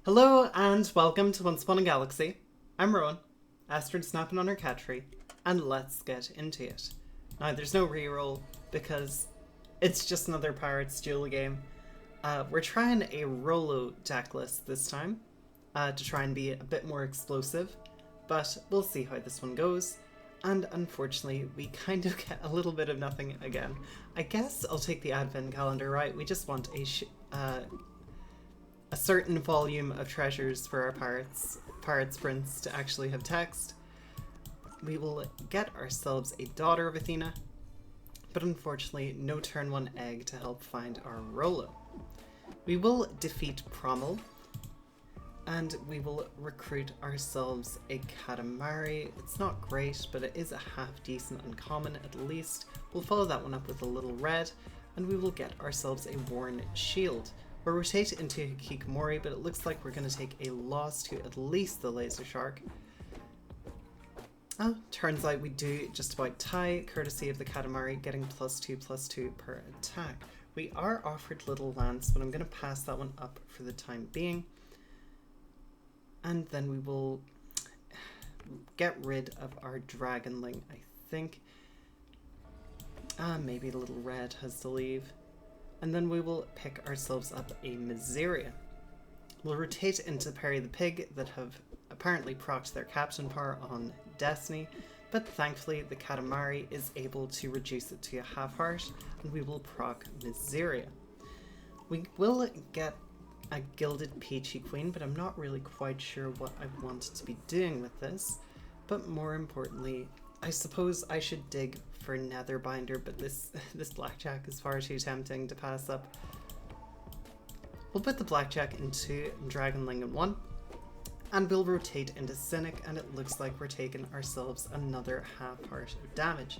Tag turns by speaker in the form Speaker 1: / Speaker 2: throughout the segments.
Speaker 1: Hello and welcome to Once Upon a Galaxy. I'm Rowan, Astrid snapping on her cat tree, and let's get into it. Now, there's no reroll because it's just another Pirates Duel game. We're trying a Rolo deck list this time to try and be a bit more explosive, but we'll see how this one goes. And unfortunately, we kind of get a little bit of nothing again. I guess I'll take the advent calendar, right? We just want a certain volume of treasures for our pirates prince to actually have text. We will get ourselves a Daughter of Athena, but unfortunately no turn 1 egg to help find our Rolo. We will defeat Prommel, and we will recruit ourselves a Katamari. It's not great, but it is a half decent uncommon at least. We'll follow that one up with a little red, and we will get ourselves a Worn Shield. We'll rotate into Hikikomori, but it looks like we're going to take a loss to at least the Laser Shark. Oh, turns out we do just about tie, courtesy of the Katamari getting +2/+2 per attack. We are offered Little Lance, but I'm going to pass that one up for the time being. And then we will get rid of our Dragonling, I think. Maybe the little red has to leave. And then we will pick ourselves up a Miseria. We'll rotate into Perry the Pig that have apparently procced their captain power on Destiny, but thankfully the Katamari is able to reduce it to a half heart, and we will proc Miseria. We will get a Gilded Peachy Queen, but I'm not really quite sure what I want to be doing with this. But more importantly, I suppose I should dig for Netherbinder, but this blackjack is far too tempting to pass up. We'll put the blackjack into Dragonling in 1, and we'll rotate into Cynic, and it looks like we're taking ourselves another half heart of damage.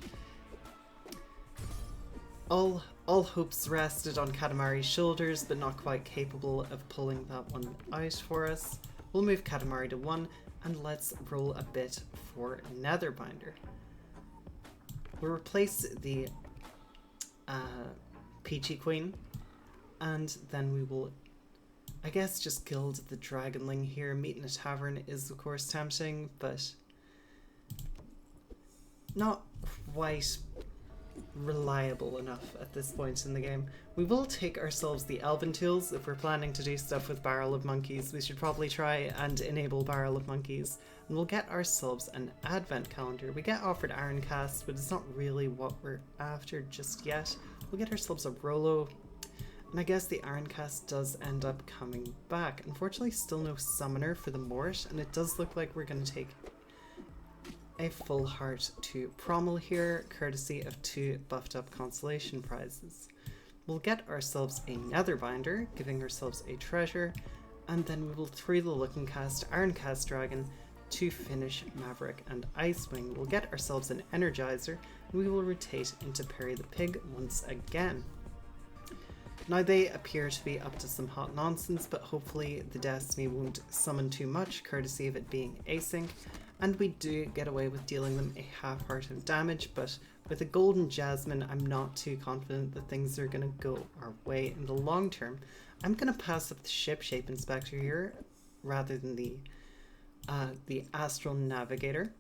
Speaker 1: All hopes rested on Katamari's shoulders, but not quite capable of pulling that one out for us. We'll move Katamari to 1, and let's roll a bit for Netherbinder. We'll replace the Peachy Queen, and then we will, I guess, just gild the Dragonling here. Meet in a tavern is of course tempting, but not quite reliable enough at this point in the game. We will take ourselves the Elven Tools. If we're planning to do stuff with Barrel of Monkeys, we should probably try and enable Barrel of Monkeys. And we'll get ourselves an Advent Calendar. We get offered Iron Cast, but it's not really what we're after just yet. We'll get ourselves a Rolo, and I guess the Iron Cast does end up coming back. Unfortunately, still no Summoner for the Mort, and it does look like we're going to take a full heart to Prommel here, courtesy of 2 buffed up consolation prizes. We'll get ourselves a Netherbinder, giving ourselves a treasure, and then we will through the Looking Cast Iron Cast Dragon to finish Maverick and Icewing. We'll get ourselves an Energizer, and we will rotate into Perry the Pig once again. Now they appear to be up to some hot nonsense, but hopefully the Destiny won't summon too much, courtesy of it being async. And we do get away with dealing them a half heart of damage, but with a Golden Jasmine, I'm not too confident that things are going to go our way in the long term. I'm going to pass up the Ship Shape Inspector here, rather than the Astral Navigator.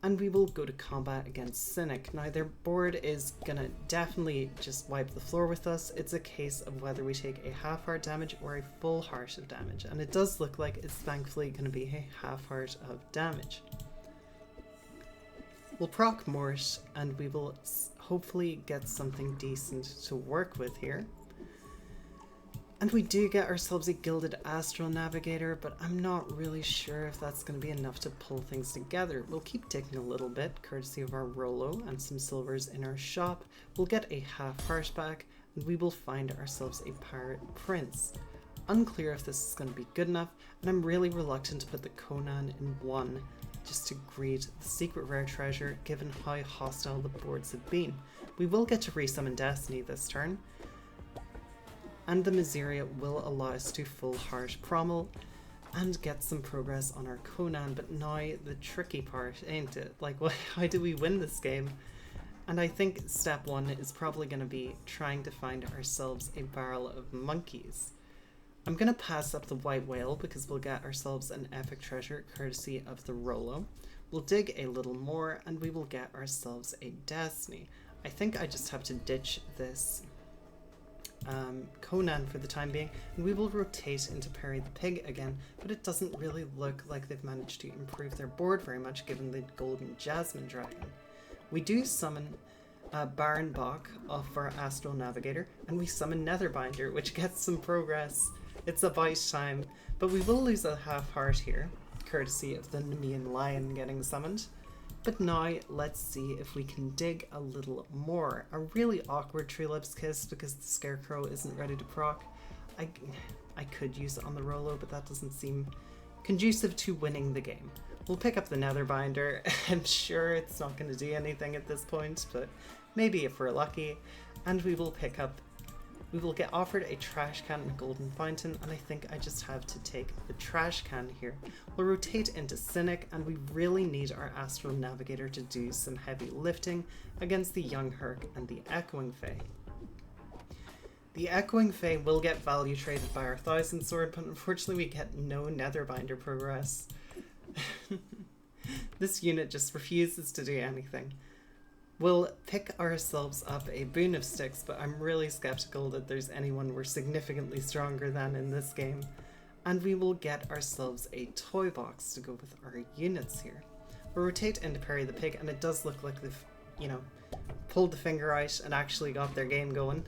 Speaker 1: And we will go to combat against Cynic. Now their board is going to definitely just wipe the floor with us. It's a case of whether we take a half heart damage or a full heart of damage. And it does look like it's thankfully going to be a half heart of damage. We'll proc Mort, and we will hopefully get something decent to work with here. And we do get ourselves a Gilded Astral Navigator, but I'm not really sure if that's going to be enough to pull things together. We'll keep digging a little bit, courtesy of our Rolo and some silvers in our shop. We'll get a half heart back, and we will find ourselves a Pirate Prince. Unclear if this is going to be good enough, and I'm really reluctant to put the Conan in 1 just to greet the secret rare treasure, given how hostile the boards have been. We will get to resummon Destiny this turn, and the Miseria will allow us to full heart Prommel and get some progress on our Conan. But now the tricky part, ain't it? Like, how do we win this game? And I think step 1 is probably going to be trying to find ourselves a Barrel of Monkeys. I'm going to pass up the white whale because we'll get ourselves an epic treasure courtesy of the Rolo. We'll dig a little more and we will get ourselves a destiny. I think I just have to ditch this Conan for the time being, and we will rotate into Perry the Pig again, but it doesn't really look like they've managed to improve their board very much given the golden jasmine dragon. We do summon Baron Bach off our Astral Navigator, and we summon Netherbinder, which gets some progress. It's about time, but we will lose a half heart here, courtesy of the Nemean Lion getting summoned. But now let's see if we can dig a little more. A really awkward Tree Lips Kiss because the Scarecrow isn't ready to proc. I could use it on the Rolo, but that doesn't seem conducive to winning the game. We'll pick up the Netherbinder. I'm sure it's not going to do anything at this point, but maybe if we're lucky. And we will get offered a trash can and a golden fountain, and I think I just have to take the trash can here. We'll rotate into Cynic, and we really need our Astral Navigator to do some heavy lifting against the Young Herc and the Echoing Fae. The Echoing Fae will get value traded by our Thousand Sword, but unfortunately we get no Netherbinder progress. This unit just refuses to do anything. We'll pick ourselves up a Boon of Sticks, but I'm really skeptical that there's anyone we're significantly stronger than in this game. And we will get ourselves a toy box to go with our units here. We'll rotate into Perry the Pig, and it does look like they've, pulled the finger out and actually got their game going.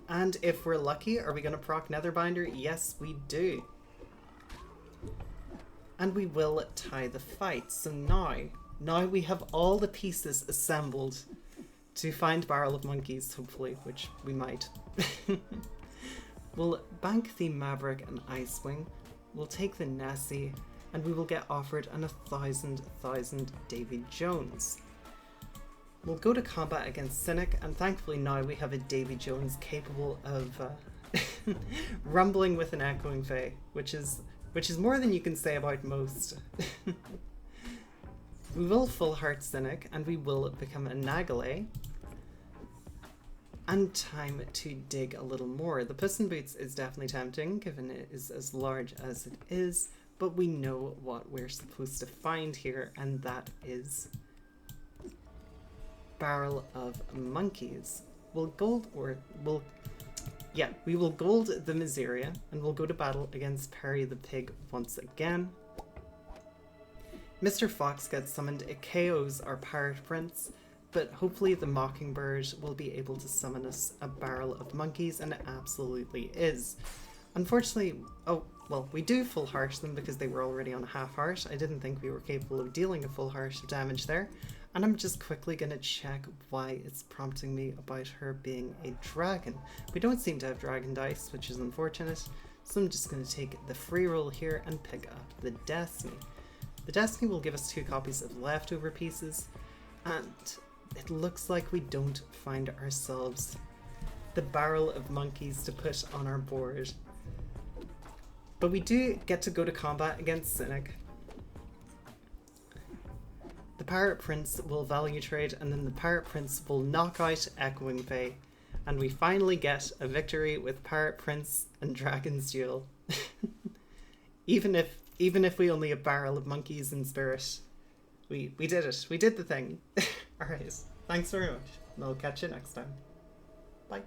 Speaker 1: And if we're lucky, are we going to proc Netherbinder? Yes, we do. And we will tie the fight. So now we have all the pieces assembled to find Barrel of Monkeys, hopefully, which we might. We'll bank the Maverick and Icewing. We'll take the Nessie, and we will get offered an 1,000 Davy Jones. We'll go to combat against Cynic, and thankfully now we have a Davy Jones capable of rumbling with an Echoing Fae, which is more than you can say about most. We will full heart Cynic, and we will become a Nagale. And time to dig a little more. The Puss in Boots is definitely tempting, given it is as large as it is, but we know what we're supposed to find here, and that is Barrel of Monkeys. We will gold the Miseria, and we'll go to battle against Perry the Pig once again. Mr. Fox gets summoned. It KOs our Pirate Prince, but hopefully the Mockingbird will be able to summon us a Barrel of Monkeys, and it absolutely is. Unfortunately, we do full heart them because they were already on a half heart. I didn't think we were capable of dealing a full heart of damage there. And I'm just quickly going to check why it's prompting me about her being a dragon. We don't seem to have dragon dice, which is unfortunate. So I'm just going to take the free roll here and pick up the Destiny. The Destiny will give us 2 copies of leftover pieces, and it looks like we don't find ourselves the Barrel of Monkeys to put on our board. But we do get to go to combat against Cynic. The Pirate Prince will value trade, and then the Pirate Prince will knock out Echoing Fae, and we finally get a victory with Pirate Prince and Dragon's Duel. Even if we only have Barrel of Monkeys in spirit, we did it. We did the thing. Alright, thanks very much, and I'll catch you next time. Bye.